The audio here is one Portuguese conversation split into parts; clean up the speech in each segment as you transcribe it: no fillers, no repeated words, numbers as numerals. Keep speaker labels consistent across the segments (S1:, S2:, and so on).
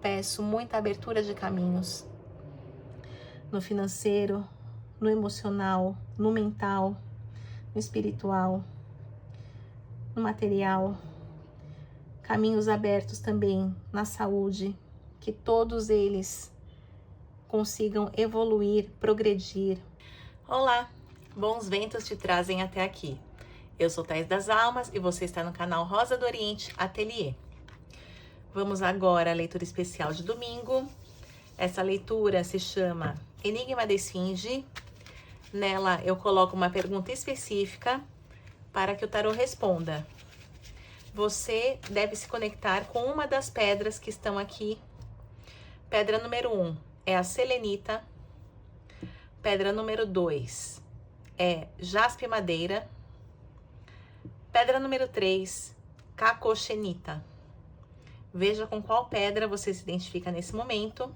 S1: peço muita abertura de caminhos. No financeiro, no emocional, no mental, no espiritual, no material. Caminhos abertos também na saúde, que todos eles consigam evoluir, progredir. Olá, bons ventos te trazem até aqui. Eu sou Thais das Almas e você está no canal Rosa do Oriente Ateliê. Vamos agora à leitura especial de domingo. Essa leitura se chama Enigma da Esfinge. Nela eu coloco uma pergunta específica para que o tarô responda. Você deve se conectar com uma das pedras que estão aqui. Pedra número 1 é a selenita. Pedra número 2 é jaspe madeira. Pedra número 3, cacoxenita. Veja com qual pedra você se identifica nesse momento.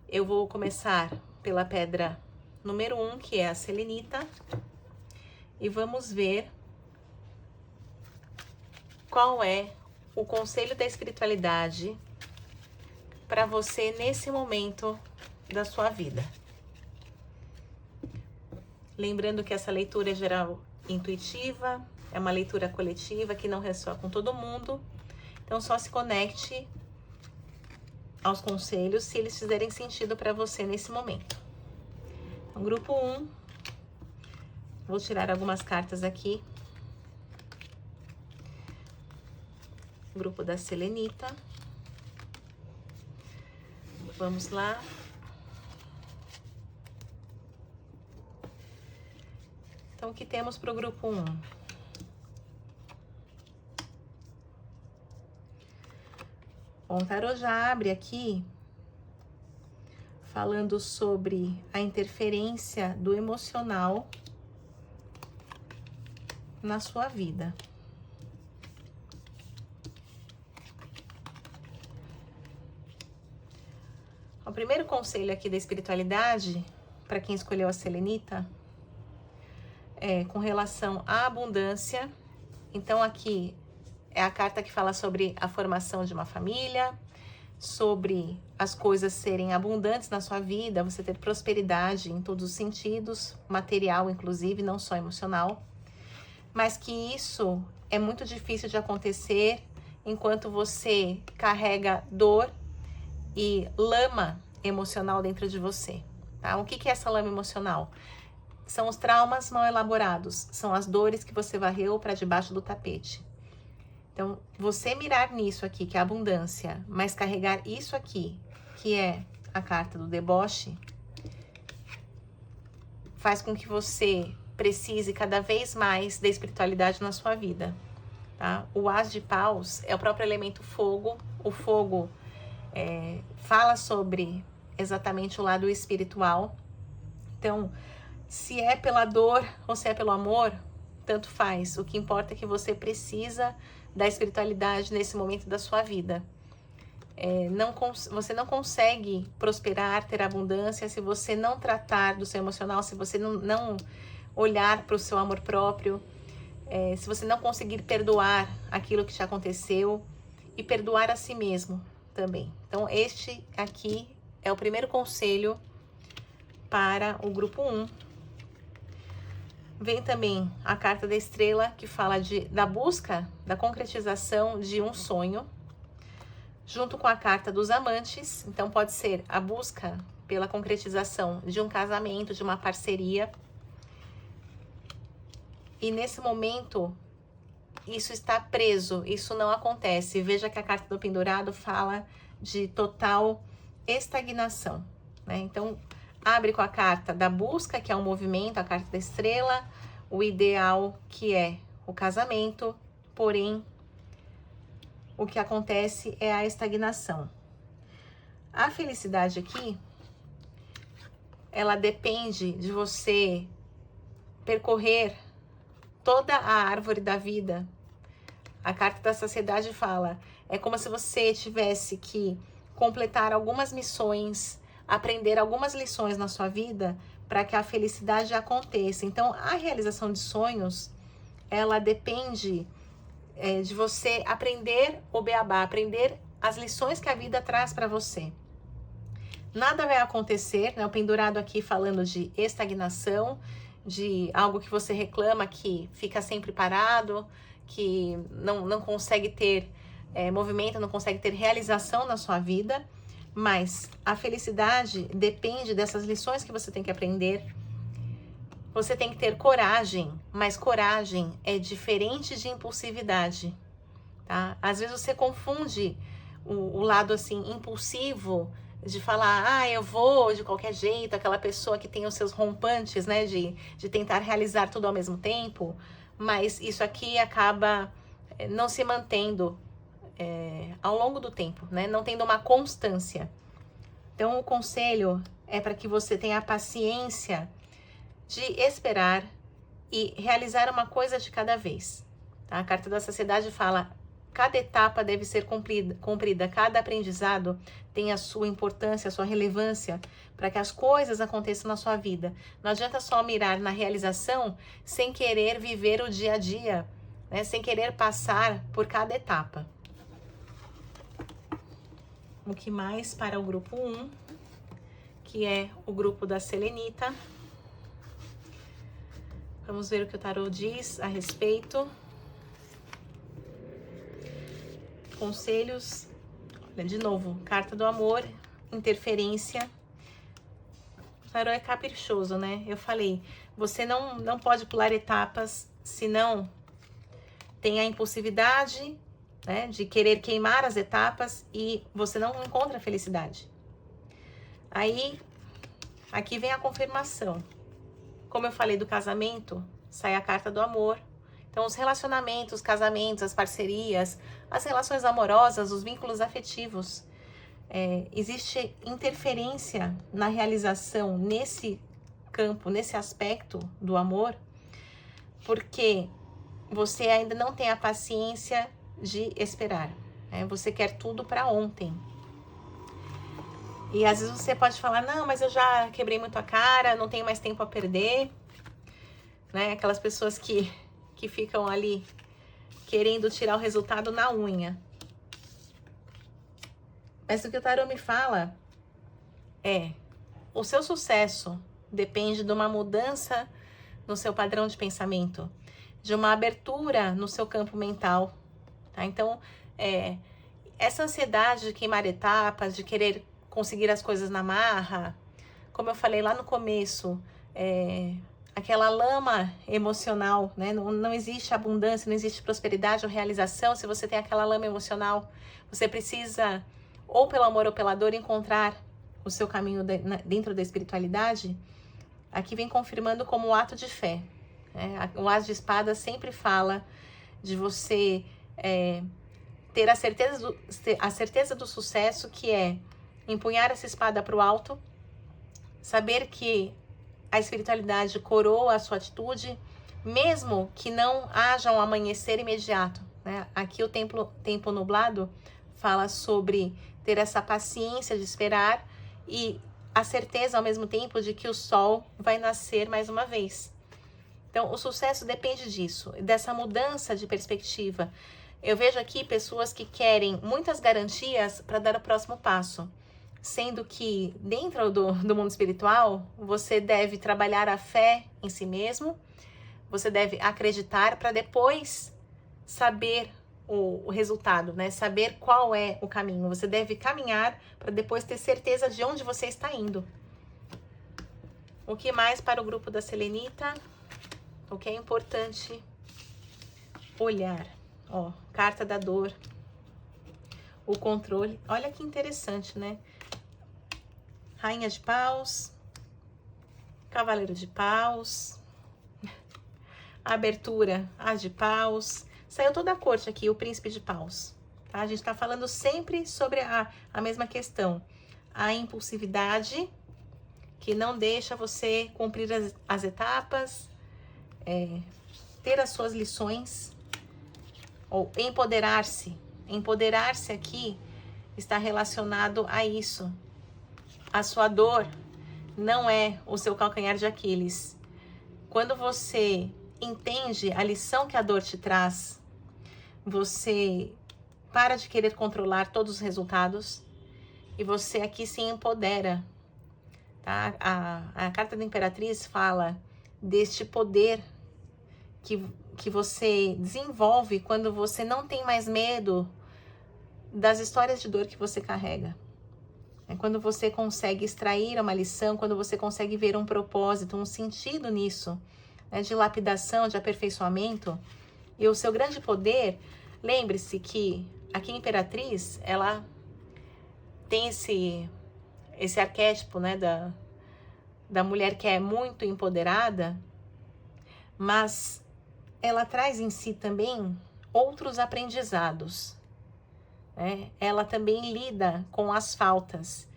S1: Eu vou começar pela pedra número 1, que é a selenita. E vamos ver qual é o conselho da espiritualidade para você nesse momento da sua vida. Lembrando que essa leitura é geral intuitiva, é uma leitura coletiva que não ressoa com todo mundo. Então só se conecte aos conselhos se eles fizerem sentido para você nesse momento. Então, grupo 1, vou tirar algumas cartas aqui. Grupo da selenita. Vamos lá. Então, o que temos para o grupo 1? Bom, o tarô já abre aqui falando sobre a interferência do emocional na sua vida. O primeiro conselho aqui da espiritualidade, para quem escolheu a selenita, é com relação à abundância. Então aqui é a carta que fala sobre a formação de uma família, sobre as coisas serem abundantes na sua vida, você ter prosperidade em todos os sentidos, material inclusive, não só emocional, mas que isso é muito difícil de acontecer enquanto você carrega dor e lama emocional dentro de você, tá? O que é essa lama emocional? São os traumas mal elaborados, são as dores que você varreu para debaixo do tapete. Então, você mirar nisso aqui, que é a abundância, mas carregar isso aqui, que é a carta do deboche, faz com que você precise cada vez mais da espiritualidade na sua vida, tá? O As de Paus é o próprio elemento fogo. O fogo fala sobre exatamente o lado espiritual. Então, se é pela dor ou se é pelo amor, tanto faz. O que importa é que você precisa da espiritualidade nesse momento da sua vida. Você não consegue prosperar, ter abundância, se você não tratar do seu emocional, se você não olhar para o seu amor próprio, se você não conseguir perdoar aquilo que te aconteceu e perdoar a si mesmo também. Então, este aqui é o primeiro conselho para o grupo 1. Vem também a carta da estrela, que fala da busca, da concretização de um sonho, junto com a carta dos amantes. Então, pode ser a busca pela concretização de um casamento, de uma parceria. E nesse momento, isso está preso, isso não acontece. Veja que a carta do pendurado fala de total estagnação, né? Então, abre com a carta da busca, que é um movimento, a carta da estrela, o ideal, que é o casamento, porém, o que acontece é a estagnação. A felicidade aqui, ela depende de você percorrer toda a árvore da vida. A carta da saciedade fala, é como se você tivesse que completar algumas missões, aprender algumas lições na sua vida para que a felicidade aconteça. Então, a realização de sonhos, ela depende de você aprender o beabá, aprender as lições que a vida traz para você. Nada vai acontecer, né? O pendurado aqui falando de estagnação, de algo que você reclama que fica sempre parado, que não consegue ter movimento, não consegue ter realização na sua vida. Mas a felicidade depende dessas lições que você tem que aprender. Você tem que ter coragem, mas coragem é diferente de impulsividade, tá? Às vezes você confunde o lado assim impulsivo de falar, eu vou de qualquer jeito, aquela pessoa que tem os seus rompantes, né, de tentar realizar tudo ao mesmo tempo, mas isso aqui acaba não se mantendo ao longo do tempo, né, não tendo uma constância. Então o conselho é para que você tenha a paciência de esperar e realizar uma coisa de cada vez, tá? A Carta da Saciedade fala, cada etapa deve ser cumprida, cada aprendizado tem a sua importância, a sua relevância, para que as coisas aconteçam na sua vida. Não adianta só mirar na realização sem querer viver o dia a dia, né? Sem querer passar por cada etapa. O que mais para o grupo 1, que é o grupo da Selenita. Vamos ver o que o tarô diz a respeito. Conselhos. Olha, de novo, carta do amor, interferência. O tarô é caprichoso, né? Eu falei, você não pode pular etapas, senão tem a impulsividade, né, de querer queimar as etapas e você não encontra felicidade. Aí, aqui vem a confirmação. Como eu falei do casamento, sai a carta do amor. Então, os relacionamentos, os casamentos, as parcerias, as relações amorosas, os vínculos afetivos, existe interferência na realização nesse campo, nesse aspecto do amor, porque você ainda não tem a paciência de esperar, né? Você quer tudo para ontem. E às vezes você pode falar, não, mas eu já quebrei muito a cara, não tenho mais tempo a perder, né? Aquelas pessoas que ficam ali querendo tirar o resultado na unha. Mas o que o tarô me fala o seu sucesso depende de uma mudança no seu padrão de pensamento, de uma abertura no seu campo mental, tá? Então, essa ansiedade de queimar etapas, de querer conseguir as coisas na marra, como eu falei lá no começo, aquela lama emocional, né? Não existe abundância, não existe prosperidade ou realização se você tem aquela lama emocional. Você precisa, ou pelo amor ou pela dor, encontrar o seu caminho dentro da espiritualidade. Aqui vem confirmando como um ato de fé, né? O As de Espadas sempre fala de você ter a certeza do sucesso, que é empunhar essa espada para o alto, saber que a espiritualidade coroa a sua atitude, mesmo que não haja um amanhecer imediato, né? Aqui o tempo nublado fala sobre ter essa paciência de esperar e a certeza ao mesmo tempo de que o sol vai nascer mais uma vez. Então, o sucesso depende disso, dessa mudança de perspectiva. Eu vejo aqui pessoas que querem muitas garantias para dar o próximo passo, sendo que dentro do mundo espiritual, você deve trabalhar a fé em si mesmo, você deve acreditar para depois saber o resultado, né? Saber qual é o caminho. Você deve caminhar para depois ter certeza de onde você está indo. O que mais para o grupo da Selenita? O que é importante olhar? Ó, carta da dor, o controle. Olha que interessante, né? Rainha de Paus, Cavaleiro de Paus, abertura, As de Paus. Saiu toda a corte aqui, o Príncipe de Paus. Tá? A gente tá falando sempre sobre a mesma questão. A impulsividade, que não deixa você cumprir as etapas, ter as suas lições, ou empoderar-se. Empoderar-se aqui está relacionado a isso. A sua dor não é o seu calcanhar de Aquiles. Quando você entende a lição que a dor te traz, você para de querer controlar todos os resultados e você aqui se empodera, tá? A carta da Imperatriz fala deste poder que você desenvolve quando você não tem mais medo das histórias de dor que você carrega. É quando você consegue extrair uma lição, quando você consegue ver um propósito, um sentido nisso, né, de lapidação, de aperfeiçoamento. E o seu grande poder, lembre-se que aqui a Imperatriz, ela tem esse arquétipo, né, da mulher que é muito empoderada, mas ela traz em si também outros aprendizados. Ela também lida com as faltas.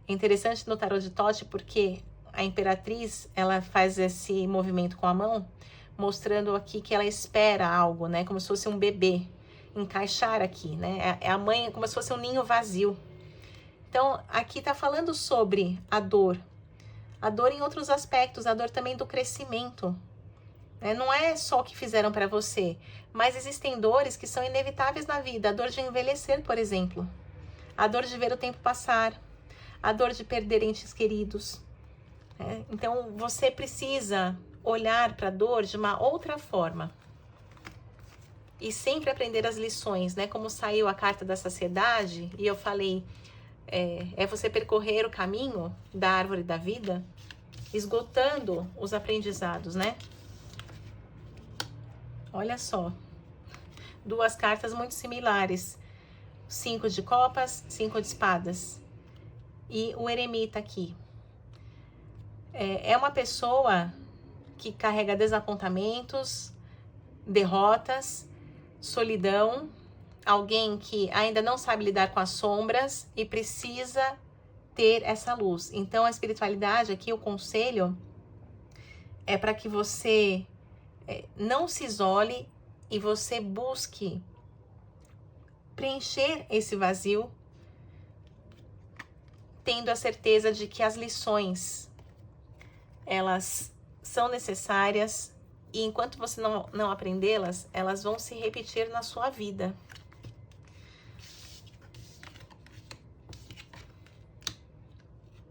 S1: É interessante no tarot de Thoth porque a Imperatriz, ela faz esse movimento com a mão, mostrando aqui que ela espera algo, né? Como se fosse um bebê, encaixar aqui, né? É a mãe, como se fosse um ninho vazio. Então, aqui tá falando sobre a dor em outros aspectos, a dor também do crescimento. Não é só o que fizeram para você, mas existem dores que são inevitáveis na vida. A dor de envelhecer, por exemplo. A dor de ver o tempo passar. A dor de perder entes queridos. Então, você precisa olhar para a dor de uma outra forma. E sempre aprender as lições, né? Como saiu a carta da saciedade, e eu falei, é você percorrer o caminho da árvore da vida, esgotando os aprendizados, né? Olha só, duas cartas muito similares, 5 de copas, 5 de espadas, e o eremita aqui. É uma pessoa que carrega desapontamentos, derrotas, solidão, alguém que ainda não sabe lidar com as sombras e precisa ter essa luz. Então a espiritualidade aqui, o conselho, é para que você não se isole e você busque preencher esse vazio, tendo a certeza de que as lições, elas são necessárias e enquanto você não aprendê-las, elas vão se repetir na sua vida.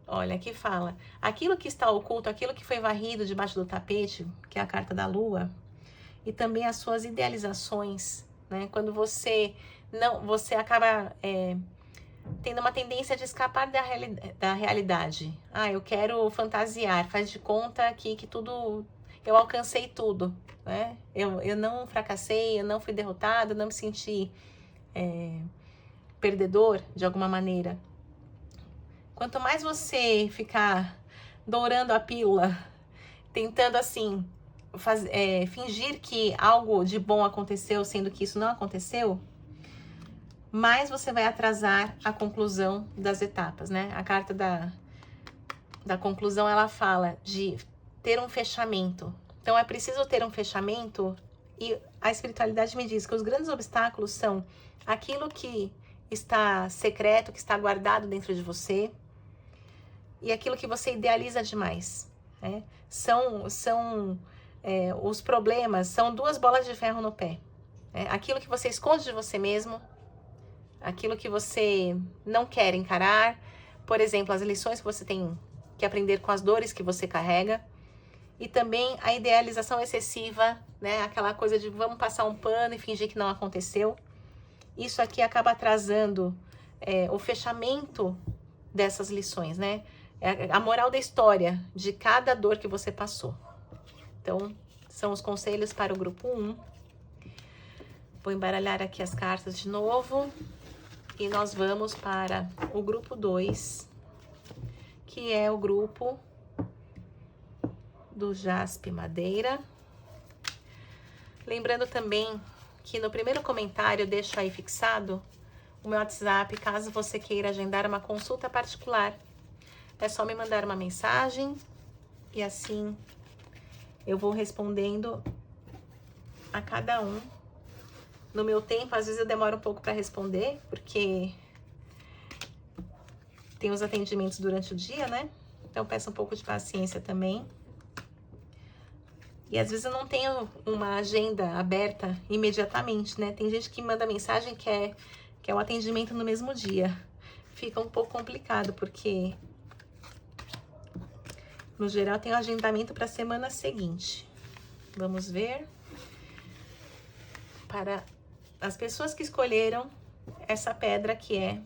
S1: Olha, aqui fala, aquilo que está oculto, aquilo que foi varrido debaixo do tapete, que é a carta da lua, e também as suas idealizações, né? Quando você acaba tendo uma tendência de escapar da realidade. Eu quero fantasiar, faz de conta que tudo, eu alcancei tudo, né? Eu não fracassei, eu não fui derrotado, eu não me senti perdedor de alguma maneira. Quanto mais você ficar dourando a pílula, tentando assim, fingir que algo de bom aconteceu, sendo que isso não aconteceu, mais você vai atrasar a conclusão das etapas, né? A carta da conclusão, ela fala de ter um fechamento. Então, é preciso ter um fechamento e a espiritualidade me diz que os grandes obstáculos são aquilo que está secreto, que está guardado dentro de você, e aquilo que você idealiza demais, né? Os problemas são duas bolas de ferro no pé. Aquilo que você esconde de você mesmo, aquilo que você não quer encarar, por exemplo, as lições que você tem que aprender com as dores que você carrega, e também a idealização excessiva, né? Aquela coisa de vamos passar um pano e fingir que não aconteceu. Isso aqui acaba atrasando o fechamento dessas lições, né? A moral da história de cada dor que você passou. Então, são os conselhos para o grupo 1. Vou embaralhar aqui as cartas de novo. E nós vamos para o grupo 2, que é o grupo do jaspe madeira. Lembrando também que no primeiro comentário eu deixo aí fixado o meu WhatsApp, caso você queira agendar uma consulta particular. É só me mandar uma mensagem e assim eu vou respondendo a cada um no meu tempo. Às vezes eu demoro um pouco para responder, porque tem os atendimentos durante o dia, né? Então peço um pouco de paciência também. E às vezes eu não tenho uma agenda aberta imediatamente, né? Tem gente que manda mensagem, quer que é o atendimento no mesmo dia. Fica um pouco complicado, porque no geral tem o agendamento para a semana seguinte. Vamos ver. Para as pessoas que escolheram essa pedra, que é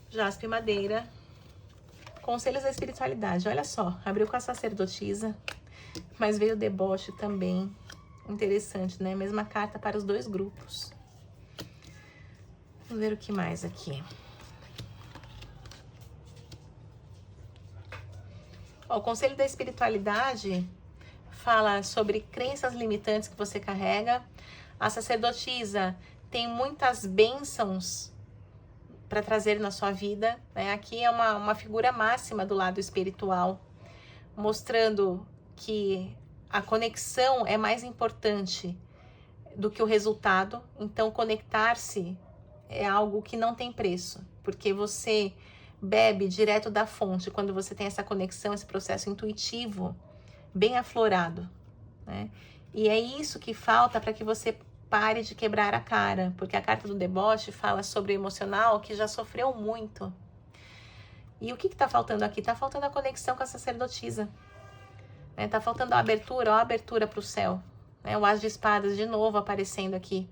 S1: jaspe madeira, conselhos da espiritualidade. Olha só, abriu com a sacerdotisa, mas veio o deboche também. Interessante, né? Mesma carta para os dois grupos. Vamos ver o que mais aqui. Ó, o conselho da espiritualidade fala sobre crenças limitantes que você carrega. A sacerdotisa tem muitas bênçãos para trazer na sua vida, né? Aqui é uma figura máxima do lado espiritual, mostrando que a conexão é mais importante do que o resultado. Então, conectar-se é algo que não tem preço, porque você bebe direto da fonte quando você tem essa conexão, esse processo intuitivo bem aflorado, né? E é isso que falta para que você pare de quebrar a cara, porque a carta do deboche fala sobre o emocional que já sofreu muito. E o que está faltando aqui? Está faltando a conexão com a sacerdotisa, né? Tá faltando a abertura, ó, a abertura para o céu, né? O As de Espadas de novo aparecendo aqui.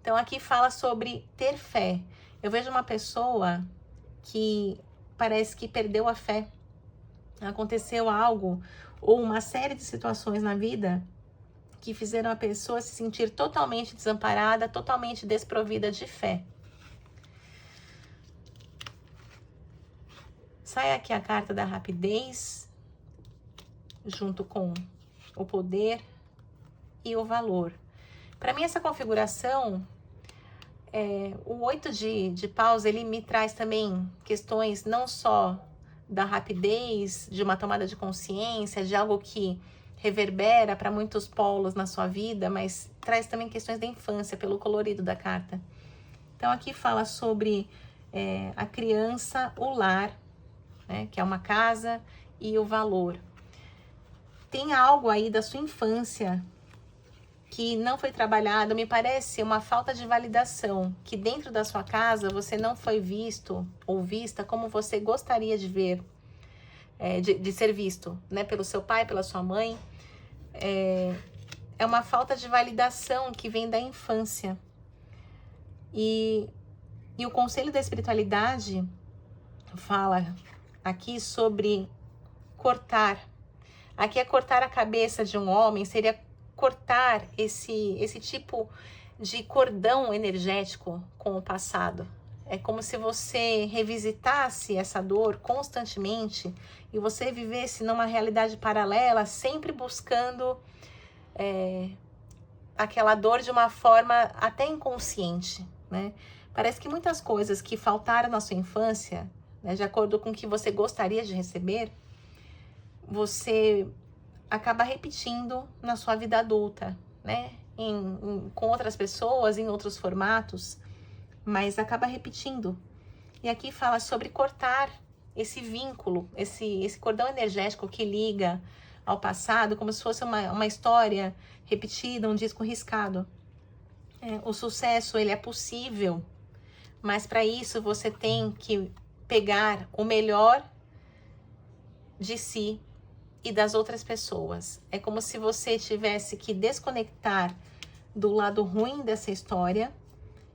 S1: Então aqui fala sobre ter fé. Eu vejo uma pessoa que parece que perdeu a fé. Aconteceu algo ou uma série de situações na vida que fizeram a pessoa se sentir totalmente desamparada, totalmente desprovida de fé. Sai aqui a carta da rapidez, junto com o poder e o valor. Para mim, essa configuração, o 8 de paus, ele me traz também questões não só da rapidez, de uma tomada de consciência, de algo que reverbera para muitos polos na sua vida, mas traz também questões da infância, pelo colorido da carta. Então, aqui fala sobre a criança, o lar, né, que é uma casa, e o valor. Tem algo aí da sua infância que não foi trabalhado, me parece uma falta de validação, que dentro da sua casa você não foi visto ou vista como você gostaria de ver, de ser visto, né, pelo seu pai, pela sua mãe. É uma falta de validação que vem da infância. E o conselho da espiritualidade fala aqui sobre cortar. Aqui é cortar a cabeça de um homem, seria cortar esse tipo de cordão energético com o passado. É como se você revisitasse essa dor constantemente e você vivesse numa realidade paralela, sempre buscando aquela dor de uma forma até inconsciente, né? Parece que muitas coisas que faltaram na sua infância, né, de acordo com o que você gostaria de receber, você acaba repetindo na sua vida adulta, né? Com outras pessoas, em outros formatos, mas acaba repetindo. E aqui fala sobre cortar esse vínculo, esse cordão energético que liga ao passado, como se fosse uma história repetida, um disco riscado. O sucesso, ele é possível, mas para isso você tem que pegar o melhor de si e das outras pessoas. É como se você tivesse que desconectar do lado ruim dessa história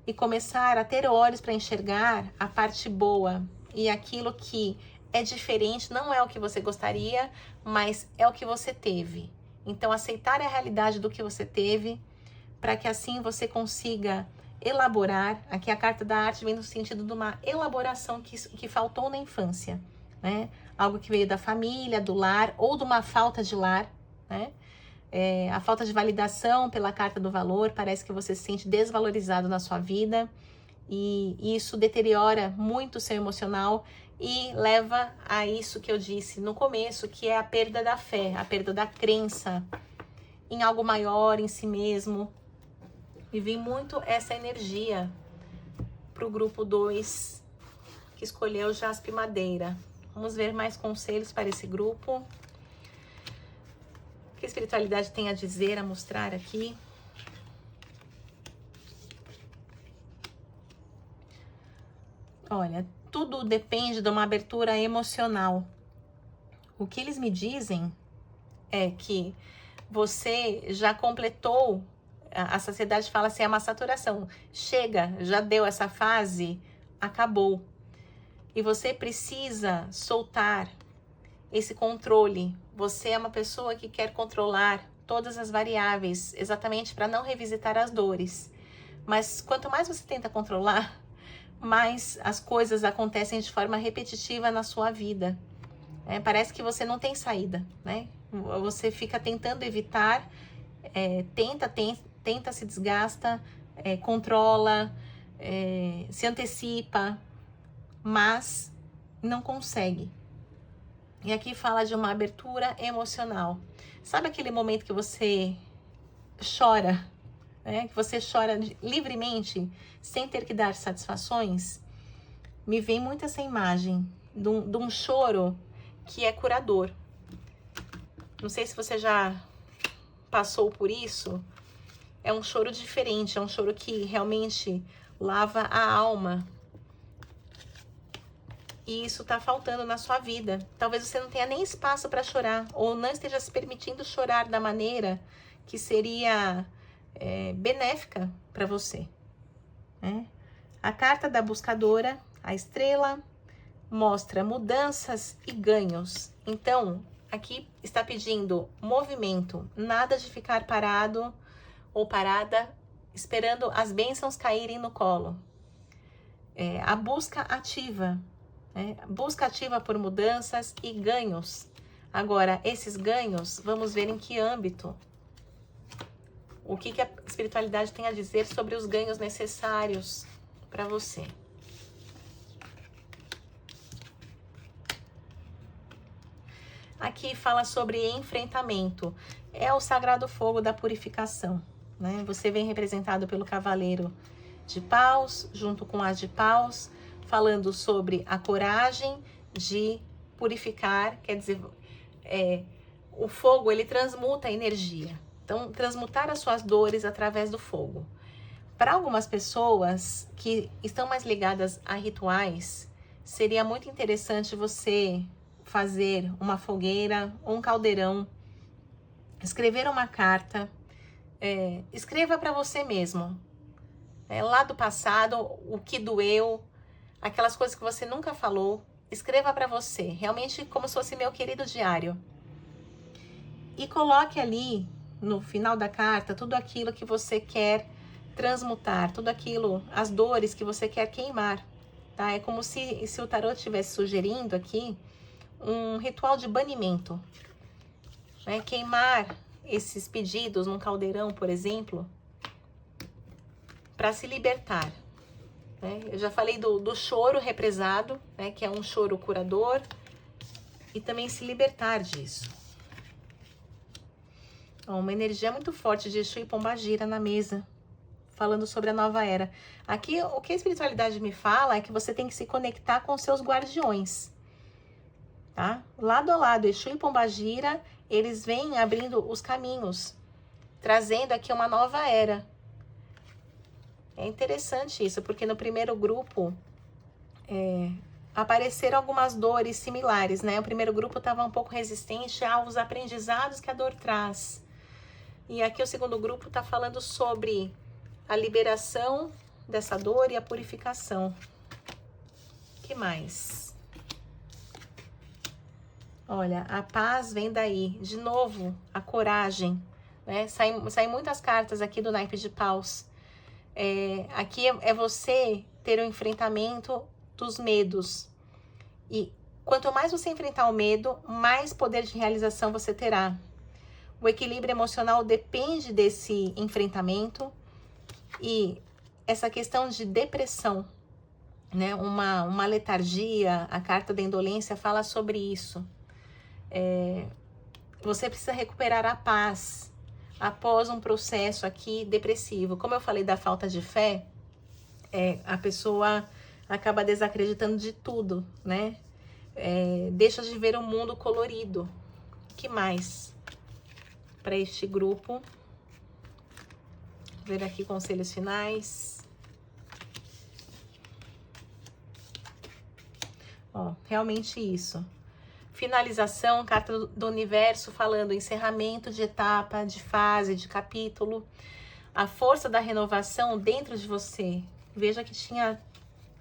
S1: e começar a ter olhos para enxergar a parte boa e aquilo que é diferente, não é o que você gostaria, mas é o que você teve. Então, aceitar a realidade do que você teve, para que assim você consiga elaborar. Aqui a carta da arte vem no sentido de uma elaboração que faltou na infância, né? Algo que veio da família, do lar, ou de uma falta de lar, né? A falta de validação pela carta do valor, parece que você se sente desvalorizado na sua vida, e isso deteriora muito o seu emocional e leva a isso que eu disse no começo, que é a perda da fé, a perda da crença em algo maior, em si mesmo. E vem muito essa energia para o grupo 2, que escolheu jaspe madeira. Vamos ver mais conselhos para esse grupo. O que a espiritualidade tem a dizer, a mostrar aqui? Olha, tudo depende de uma abertura emocional. O que eles me dizem é que você já completou, a sociedade fala assim, é uma saturação. Chega, já deu essa fase, acabou. E você precisa soltar esse controle. Você é uma pessoa que quer controlar todas as variáveis, exatamente para não revisitar as dores. Mas quanto mais você tenta controlar, mais as coisas acontecem de forma repetitiva na sua vida. Parece que você não tem saída, né? Você fica tentando evitar, tenta, se desgasta, controla, se antecipa, mas não consegue. E aqui fala de uma abertura emocional. Sabe aquele momento que você chora, né? Que você chora livremente, sem ter que dar satisfações? Me vem muito essa imagem de um choro que é curador. Não sei se você já passou por isso. É um choro diferente, é um choro que realmente lava a alma. E isso tá faltando na sua vida. Talvez você não tenha nem espaço para chorar, ou não esteja se permitindo chorar da maneira que seria benéfica para você. A carta da buscadora, a estrela, mostra mudanças e ganhos. Então, aqui está pedindo movimento, nada de ficar parado ou parada, esperando as bênçãos caírem no colo. A busca ativa. Busca ativa por mudanças e ganhos. Agora, esses ganhos, vamos ver em que âmbito. O que a espiritualidade tem a dizer sobre os ganhos necessários para você. Aqui fala sobre enfrentamento. É o sagrado fogo da purificação, né? Você vem representado pelo cavaleiro de paus, junto com as de paus, falando sobre a coragem de purificar, quer dizer, o fogo, ele transmuta a energia. Então, transmutar as suas dores através do fogo. Para algumas pessoas que estão mais ligadas a rituais, seria muito interessante você fazer uma fogueira, um caldeirão, escrever uma carta, escreva para você mesmo, lá do passado, o que doeu, aquelas coisas que você nunca falou, escreva para você, realmente como se fosse meu querido diário. E coloque ali, no final da carta, tudo aquilo que você quer transmutar, tudo aquilo, as dores que você quer queimar, tá? É como se o tarô estivesse sugerindo aqui um ritual de banimento, né? Queimar esses pedidos num caldeirão, por exemplo, para se libertar. Eu já falei do choro represado, né, que é um choro curador, e também se libertar disso. Uma energia muito forte de Exu e Pombagira na mesa, falando sobre a nova era. Aqui, o que a espiritualidade me fala é que você tem que se conectar com seus guardiões, tá? Lado a lado, Exu e Pombagira, eles vêm abrindo os caminhos, trazendo aqui uma nova era. É interessante isso, porque no primeiro grupo apareceram algumas dores similares, né? O primeiro grupo estava um pouco resistente aos aprendizados que a dor traz. E aqui o segundo grupo está falando sobre a liberação dessa dor e a purificação. O que mais? Olha, a paz vem daí. De novo, a coragem, né? Saem muitas cartas aqui do naipe de paus. Aqui é você ter o enfrentamento dos medos. E quanto mais você enfrentar o medo, mais poder de realização você terá. O equilíbrio emocional depende desse enfrentamento. E essa questão de depressão, né? Uma letargia, a carta da indolência fala sobre isso. Você precisa recuperar a paz após um processo aqui depressivo. Como eu falei da falta de fé, a pessoa acaba desacreditando de tudo, né? Deixa de ver o mundo colorido. O que mais para este grupo? Vou ver aqui conselhos finais. Ó, realmente isso. Finalização, carta do universo falando encerramento de etapa, de fase, de capítulo. A força da renovação dentro de você. Veja que tinha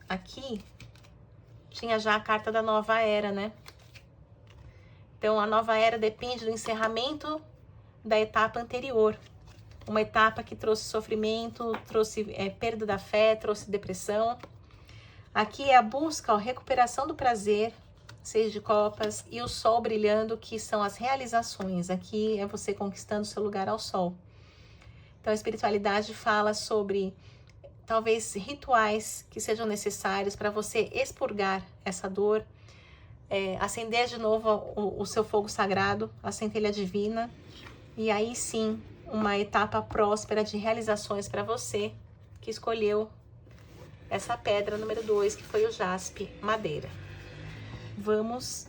S1: aqui, tinha já a carta da nova era, né? Então, a nova era depende do encerramento da etapa anterior. Uma etapa que trouxe sofrimento, trouxe perda da fé, trouxe depressão. Aqui é a busca, a recuperação do prazer, 6 de copas, e o sol brilhando, que são as realizações. Aqui é você conquistando seu lugar ao sol. Então, a espiritualidade fala sobre, talvez, rituais que sejam necessários para você expurgar essa dor, acender de novo o seu fogo sagrado, a centelha divina, e aí sim, uma etapa próspera de realizações para você que escolheu essa pedra número 2, que foi o jaspe madeira. Vamos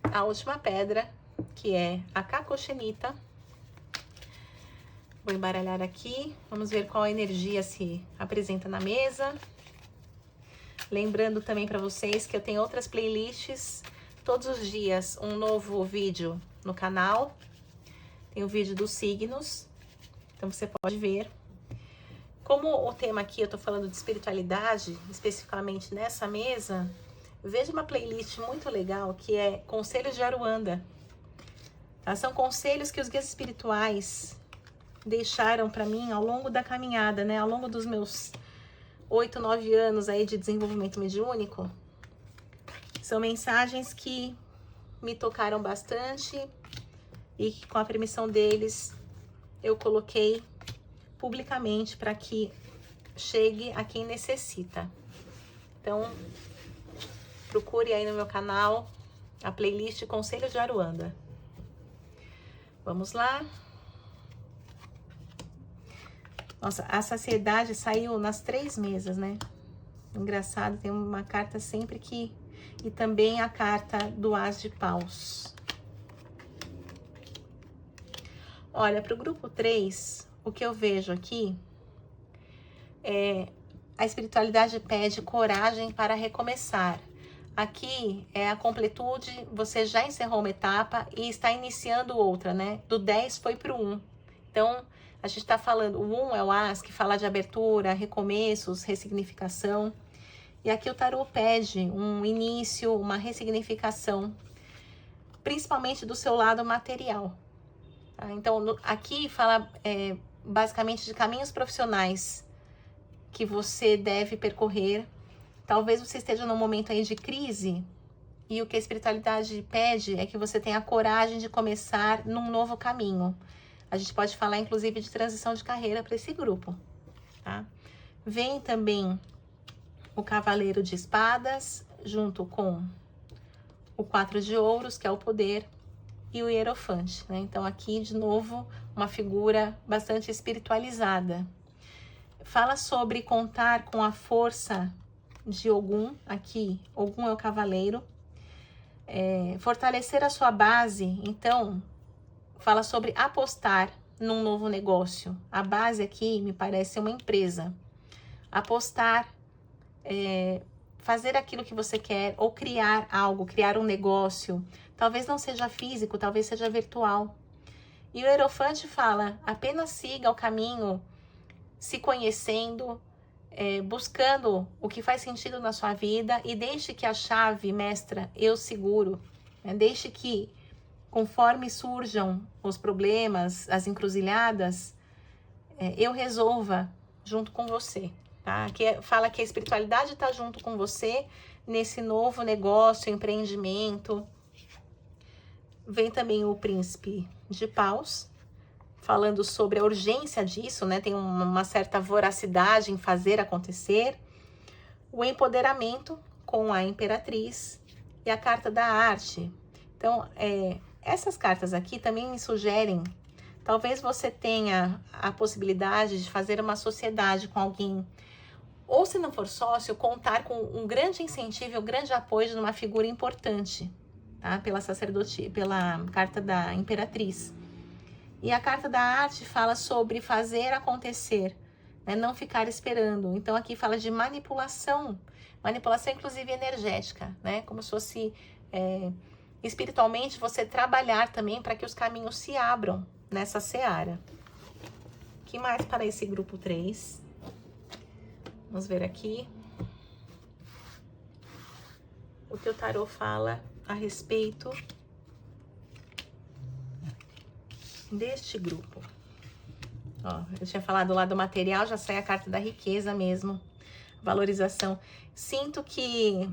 S1: à última pedra, que é a cacoxenita. Vou embaralhar aqui, vamos ver qual energia se apresenta na mesa. Lembrando também para vocês que eu tenho outras playlists, todos os dias um novo vídeo no canal. Tem o vídeo dos signos, então você pode ver. Como o tema aqui eu tô falando de espiritualidade, especificamente nessa mesa, veja uma playlist muito legal que é Conselhos de Aruanda. Tá? São conselhos que os guias espirituais deixaram para mim ao longo da caminhada, né? Ao longo dos meus 8, 9 anos aí de desenvolvimento mediúnico. São mensagens que me tocaram bastante e que, com a permissão deles, eu coloquei publicamente para que chegue a quem necessita. Então, procure aí no meu canal a playlist Conselhos de Aruanda. Vamos lá. Nossa, a saciedade saiu nas 3 mesas, né? Engraçado, tem uma carta sempre que... E também a carta do As de Paus. Olha, para o grupo 3, o que eu vejo aqui é a espiritualidade pede coragem para recomeçar. Aqui é a completude, você já encerrou uma etapa e está iniciando outra, né? Do 10 foi para o 1. Então, a gente está falando, o 1 é o As, que fala de abertura, recomeços, ressignificação. E aqui o tarô pede um início, uma ressignificação, principalmente do seu lado material. Tá? Então, aqui fala basicamente de caminhos profissionais que você deve percorrer. Talvez você esteja num momento aí de crise e o que a espiritualidade pede é que você tenha coragem de começar num novo caminho. A gente pode falar, inclusive, de transição de carreira para esse grupo. Tá? Vem também o Cavaleiro de Espadas, junto com o 4 de Ouros, que é o poder, e o Hierofante, né? Então, aqui, de novo, uma figura bastante espiritualizada. Fala sobre contar com a força de Ogum, aqui, Ogum é o cavaleiro. Fortalecer a sua base, então, fala sobre apostar num novo negócio. A base aqui me parece uma empresa. Apostar, fazer aquilo que você quer, ou criar algo, criar um negócio. Talvez não seja físico, talvez seja virtual. E o Hierofante fala, apenas siga o caminho, se conhecendo, buscando o que faz sentido na sua vida e deixe que a chave mestra eu seguro, né? Deixe que, conforme surjam os problemas, as encruzilhadas, eu resolva junto com você. Tá? Fala que a espiritualidade está junto com você nesse novo negócio, empreendimento. Vem também o Príncipe de Paus, falando sobre a urgência disso, né? Tem uma certa voracidade em fazer acontecer. O empoderamento com a Imperatriz e a carta da arte. Então, essas cartas aqui também me sugerem, talvez você tenha a possibilidade de fazer uma sociedade com alguém, ou se não for sócio, contar com um grande incentivo, um grande apoio de uma figura importante, tá? Pela carta da Imperatriz. E a carta da arte fala sobre fazer acontecer, né? Não ficar esperando. Então aqui fala de manipulação, manipulação inclusive energética, né? Como se fosse espiritualmente você trabalhar também para que os caminhos se abram nessa seara. Que mais para esse grupo 3? Vamos ver aqui. O que o tarô fala a respeito deste grupo. Ó, eu tinha falado lá do material, já sai a carta da riqueza mesmo. Valorização. Sinto que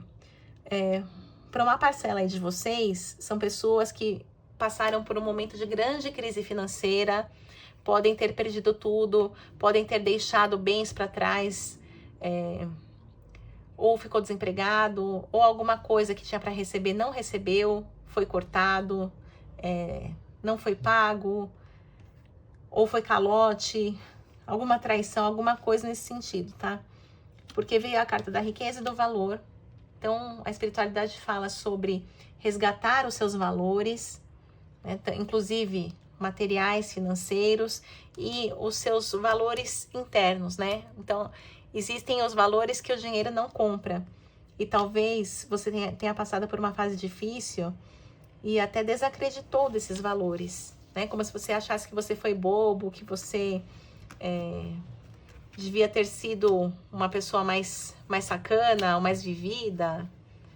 S1: para uma parcela aí de vocês, são pessoas que passaram por um momento de grande crise financeira, podem ter perdido tudo, podem ter deixado bens para trás, ou ficou desempregado, ou alguma coisa que tinha para receber não recebeu, foi cortado, não foi pago, ou foi calote, alguma traição, alguma coisa nesse sentido, tá? Porque veio a carta da riqueza e do valor. Então, a espiritualidade fala sobre resgatar os seus valores, né? Inclusive materiais, financeiros e os seus valores internos, né? Então, existem os valores que o dinheiro não compra. E talvez você tenha passado por uma fase difícil e até desacreditou desses valores, né? Como se você achasse que você foi bobo, que você devia ter sido uma pessoa mais sacana, ou mais vivida,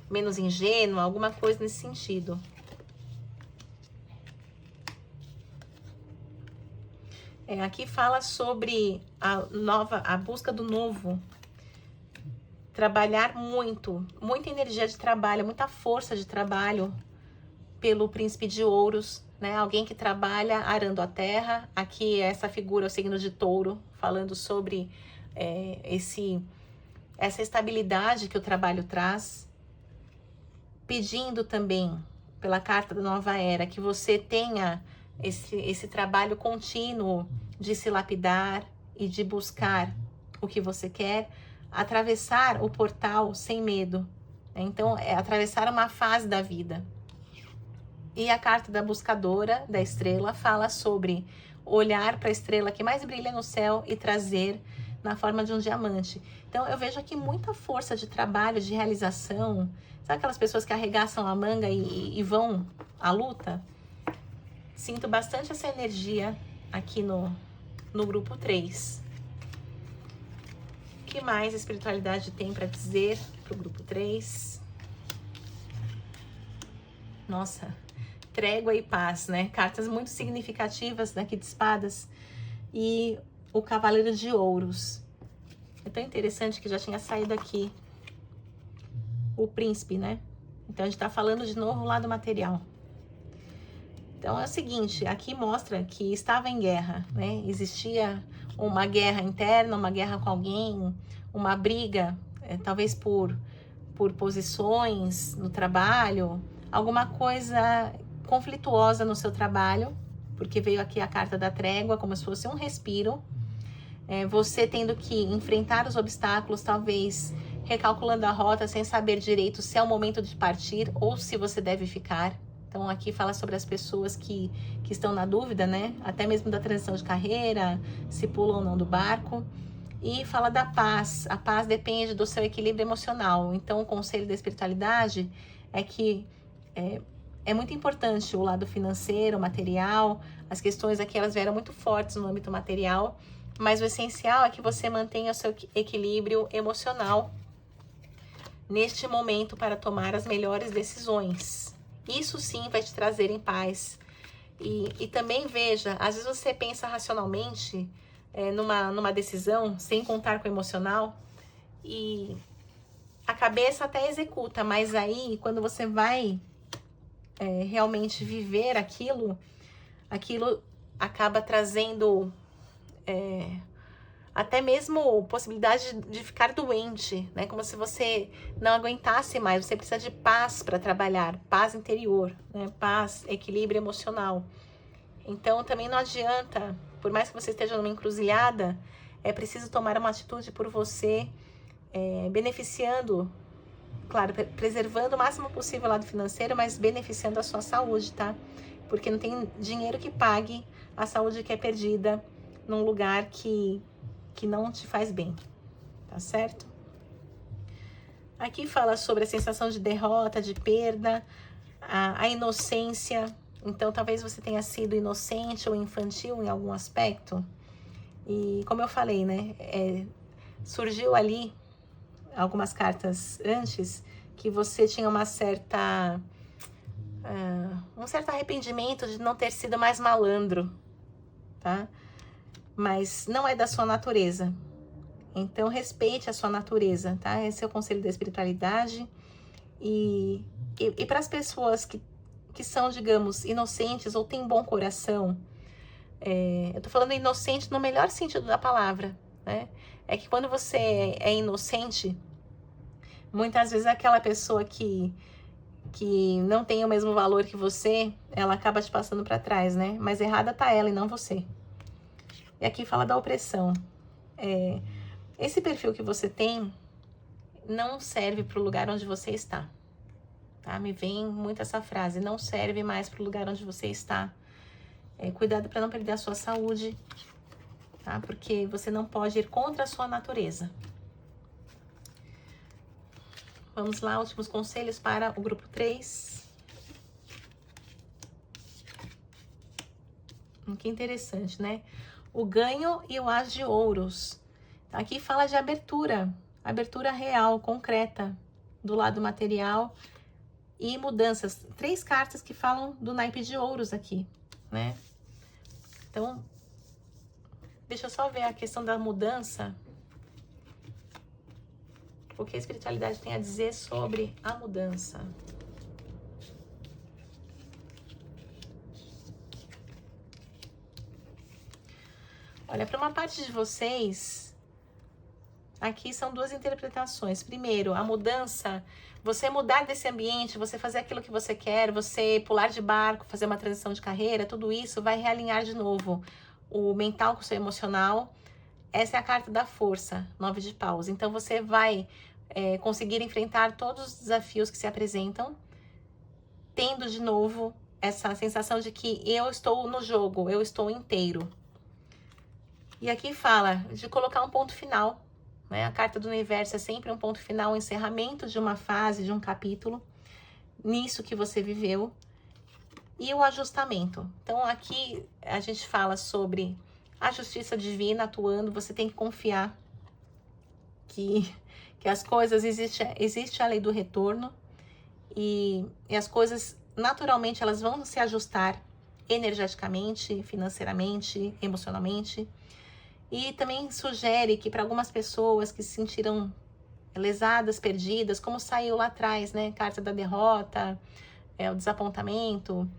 S1: menos ingênua, alguma coisa nesse sentido. Aqui fala sobre a busca do novo. Trabalhar muito, muita energia de trabalho, muita força de trabalho pelo príncipe de ouros, né? Alguém que trabalha arando a terra. Aqui essa figura é o signo de touro, falando sobre essa estabilidade que o trabalho traz. Pedindo também, pela carta da nova era, que você tenha esse trabalho contínuo de se lapidar e de buscar o que você quer, atravessar o portal sem medo. Então, atravessar uma fase da vida. E a carta da buscadora, da estrela, fala sobre olhar para a estrela que mais brilha no céu e trazer na forma de um diamante. Então, eu vejo aqui muita força de trabalho, de realização. Sabe aquelas pessoas que arregaçam a manga e vão à luta? Sinto bastante essa energia aqui no grupo 3. O que mais a espiritualidade tem para dizer para o grupo 3? Nossa, trégua e paz, né? Cartas muito significativas daqui de espadas. E o cavaleiro de ouros. É tão interessante que já tinha saído aqui o príncipe, né? Então, a gente tá falando de novo lá do material. Então, é o seguinte, aqui mostra que estava em guerra, né? Existia uma guerra interna, uma guerra com alguém, uma briga, talvez por posições no trabalho, alguma coisa conflituosa no seu trabalho, porque veio aqui a carta da trégua, como se fosse um respiro. Você tendo que enfrentar os obstáculos, talvez recalculando a rota sem saber direito se é o momento de partir ou se você deve ficar. Então aqui fala sobre as pessoas que estão na dúvida, né? Até mesmo da transição de carreira, se pula ou não do barco. E fala da paz. A paz depende do seu equilíbrio emocional. Então o conselho da espiritualidade é que é muito importante o lado financeiro, material. As questões aqui elas vieram muito fortes no âmbito material, mas o essencial é que você mantenha o seu equilíbrio emocional neste momento para tomar as melhores decisões. Isso sim vai te trazer em paz. E também veja, às vezes você pensa racionalmente numa decisão, sem contar com o emocional, e a cabeça até executa, mas aí quando você vai realmente viver aquilo acaba trazendo até mesmo possibilidade de ficar doente, né? Como se você não aguentasse mais. Você precisa de paz para trabalhar, paz interior, né? Paz, equilíbrio emocional. Então também não adianta, por mais que você esteja numa encruzilhada, é preciso tomar uma atitude por você, beneficiando, claro, preservando o máximo possível o lado financeiro, mas beneficiando a sua saúde, tá? Porque não tem dinheiro que pague a saúde que é perdida num lugar que que não te faz bem, tá certo? Aqui fala sobre a sensação de derrota, de perda, a inocência. Então, talvez você tenha sido inocente ou infantil em algum aspecto. E como eu falei, né? Surgiu ali algumas cartas antes que você tinha um certo arrependimento de não ter sido mais malandro, tá? Mas não é da sua natureza. Então, respeite a sua natureza, tá? Esse é o conselho da espiritualidade. E para as pessoas que são, digamos, inocentes ou têm bom coração, eu tô falando inocente no melhor sentido da palavra, né? É que quando você é inocente, muitas vezes aquela pessoa que não tem o mesmo valor que você, ela acaba te passando para trás, né? Mas errada tá ela e não você. E aqui fala da opressão. Esse perfil que você tem não serve para o lugar onde você está. Tá? Me vem muito essa frase, não serve mais para o lugar onde você está. Cuidado para não perder a sua saúde, tá? Porque você não pode ir contra a sua natureza. Vamos lá, últimos conselhos para o grupo 3. Que interessante, né? O ganho e o as de ouros. Aqui fala de abertura real, concreta, do lado material e mudanças. 3 cartas que falam do naipe de ouros aqui, né? Então, deixa eu só ver a questão da mudança. O que a espiritualidade tem a dizer sobre a mudança? Olha, para uma parte de vocês, aqui são 2 interpretações. Primeiro, a mudança, você mudar desse ambiente, você fazer aquilo que você quer, você pular de barco, fazer uma transição de carreira, tudo isso vai realinhar de novo o mental com o seu emocional. Essa é a carta da força, 9 de paus. Então, você vai conseguir enfrentar todos os desafios que se apresentam, tendo de novo essa sensação de que eu estou no jogo, eu estou inteiro. E aqui fala de colocar um ponto final, né? A carta do universo é sempre um ponto final, um encerramento de uma fase, de um capítulo, nisso que você viveu. E o ajustamento. Então, aqui a gente fala sobre a justiça divina atuando, você tem que confiar que as coisas, existe a lei do retorno e as coisas, naturalmente, elas vão se ajustar energeticamente, financeiramente, emocionalmente. E também sugere que para algumas pessoas que se sentiram lesadas, perdidas, como saiu lá atrás, né? Carta da derrota, o desapontamento.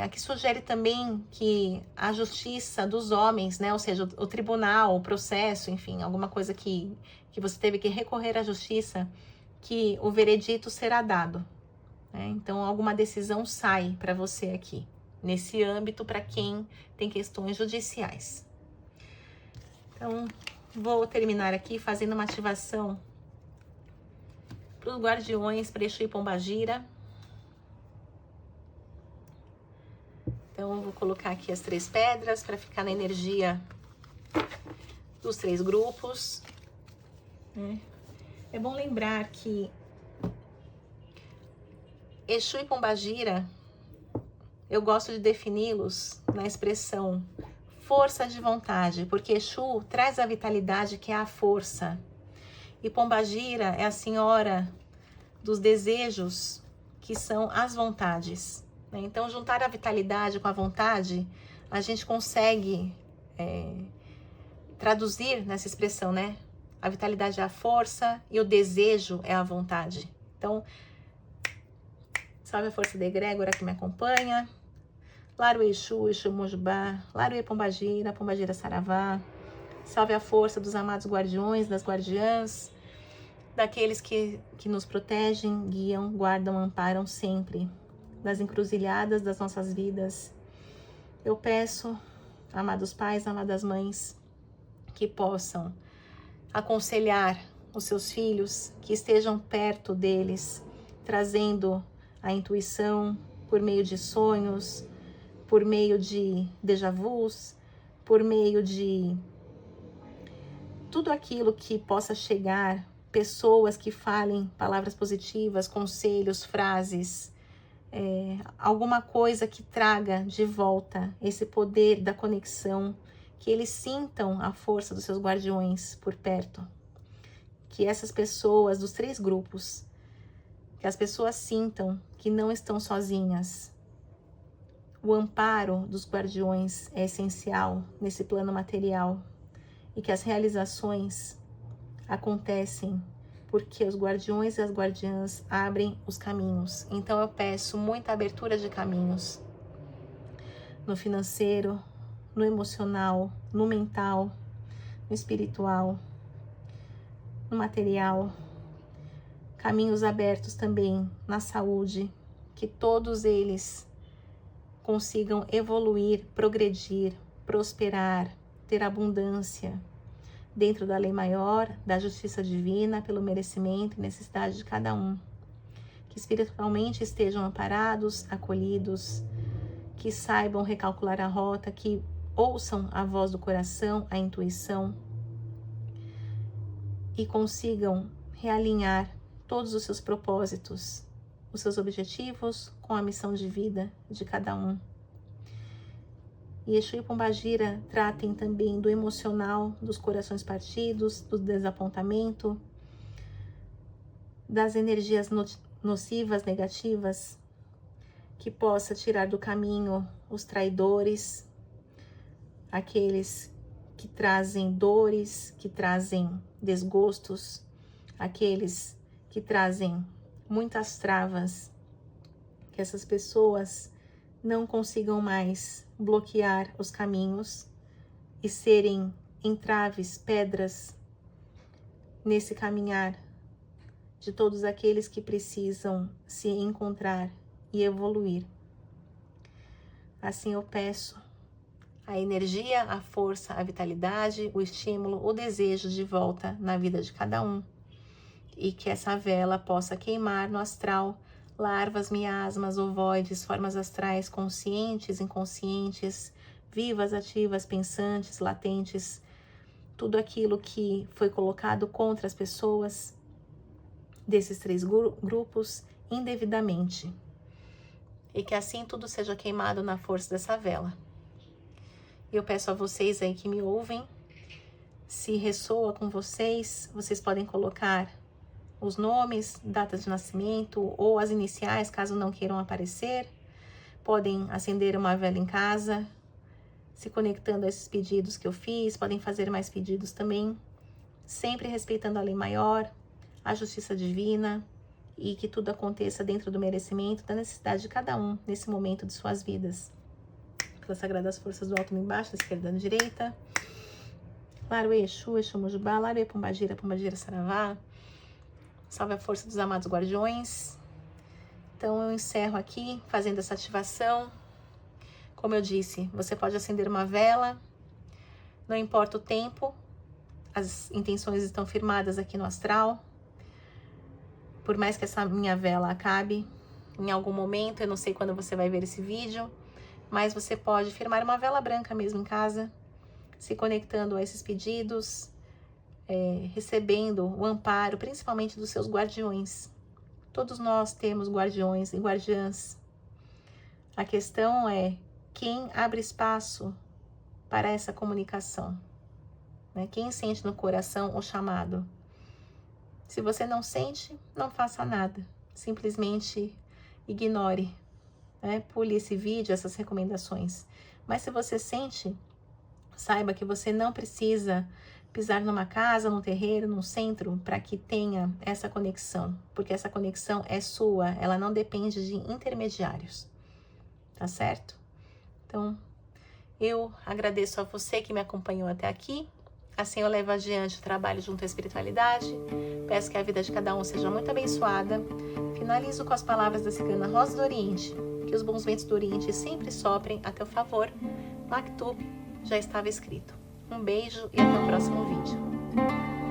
S1: Aqui sugere também que a justiça dos homens, né? Ou seja, o tribunal, o processo, enfim, alguma coisa que você teve que recorrer à justiça, que o veredito será dado, né? Então, alguma decisão sai para você aqui, nesse âmbito, para quem tem questões judiciais. Então, vou terminar aqui fazendo uma ativação para os guardiões, para Exu e Pombagira. Então, eu vou colocar aqui as 3 pedras para ficar na energia dos 3 grupos. É bom lembrar que Exu e Pombagira, eu gosto de defini-los na expressão força de vontade, porque Exu traz a vitalidade, que é a força, e Pombagira é a senhora dos desejos, que são as vontades, né? Então, juntar a vitalidade com a vontade, a gente consegue traduzir nessa expressão, né? A vitalidade é a força e o desejo é a vontade. Então, salve a força da egrégora que me acompanha. Laru Exu, Exu Mojubá, Laru Pombagira, Pombagira Saravá. Salve a força dos amados guardiões, das guardiãs, daqueles que nos protegem, guiam, guardam, amparam sempre, das encruzilhadas das nossas vidas. Eu peço, amados pais, amadas mães, que possam aconselhar os seus filhos, que estejam perto deles, trazendo a intuição por meio de sonhos, por meio de déjà vus, por meio de tudo aquilo que possa chegar, pessoas que falem palavras positivas, conselhos, frases, alguma coisa que traga de volta esse poder da conexão, que eles sintam a força dos seus guardiões por perto. Que essas pessoas dos 3 grupos, que as pessoas sintam que não estão sozinhas. O amparo dos guardiões é essencial nesse plano material e que as realizações acontecem porque os guardiões e as guardiãs abrem os caminhos. Então eu peço muita abertura de caminhos no financeiro, no emocional, no mental, no espiritual, no material, caminhos abertos também na saúde, que todos eles consigam evoluir, progredir, prosperar, ter abundância dentro da lei maior, da justiça divina, pelo merecimento e necessidade de cada um. Que espiritualmente estejam amparados, acolhidos, que saibam recalcular a rota, que ouçam a voz do coração, a intuição e consigam realinhar todos os seus propósitos, os seus objetivos com a missão de vida de cada um. E Exu e Pombagira tratem também do emocional, dos corações partidos, do desapontamento, das energias nocivas, negativas, que possa tirar do caminho os traidores, aqueles que trazem dores, que trazem desgostos, aqueles que trazem muitas travas, que essas pessoas não consigam mais bloquear os caminhos e serem entraves, pedras nesse caminhar de todos aqueles que precisam se encontrar e evoluir. Assim eu peço a energia, a força, a vitalidade, o estímulo, o desejo de volta na vida de cada um. E que essa vela possa queimar no astral larvas, miasmas, ovoides, formas astrais conscientes, inconscientes, vivas, ativas, pensantes, latentes, tudo aquilo que foi colocado contra as pessoas desses 3 grupos indevidamente. E que assim tudo seja queimado na força dessa vela. Eu peço a vocês aí que me ouvem, se ressoa com vocês, vocês podem colocar os nomes, datas de nascimento ou as iniciais, caso não queiram aparecer. Podem acender uma vela em casa, se conectando a esses pedidos que eu fiz. Podem fazer mais pedidos também, sempre respeitando a lei maior, a justiça divina, e que tudo aconteça dentro do merecimento, da necessidade de cada um nesse momento de suas vidas. Pelas sagradas forças do alto no embaixo, da esquerda na direita. Laru Exu, Exu Mojubá, Laru Pombagira, Pombagira Saravá. Salve a força dos amados guardiões. Então eu encerro aqui fazendo essa ativação. Como eu disse, você pode acender uma vela, não importa o tempo, as intenções estão firmadas aqui no astral. Por mais que essa minha vela acabe em algum momento, eu não sei quando você vai ver esse vídeo, mas você pode firmar uma vela branca mesmo em casa, se conectando a esses pedidos, recebendo o amparo, principalmente dos seus guardiões. Todos nós temos guardiões e guardiãs. A questão é quem abre espaço para essa comunicação, né? Quem sente no coração o chamado. Se você não sente, não faça nada. Simplesmente ignore, né? Pule esse vídeo, essas recomendações. Mas se você sente, saiba que você não precisa pisar numa casa, num terreiro, num centro, para que tenha essa conexão. Porque essa conexão é sua, ela não depende de intermediários. Tá certo? Então, eu agradeço a você que me acompanhou até aqui. Assim eu levo adiante o trabalho junto à espiritualidade. Peço que a vida de cada um seja muito abençoada. Finalizo com as palavras da cigana Rosa do Oriente. Que os bons ventos do Oriente sempre soprem a teu favor. Maktub já estava escrito. Um beijo e até o próximo vídeo.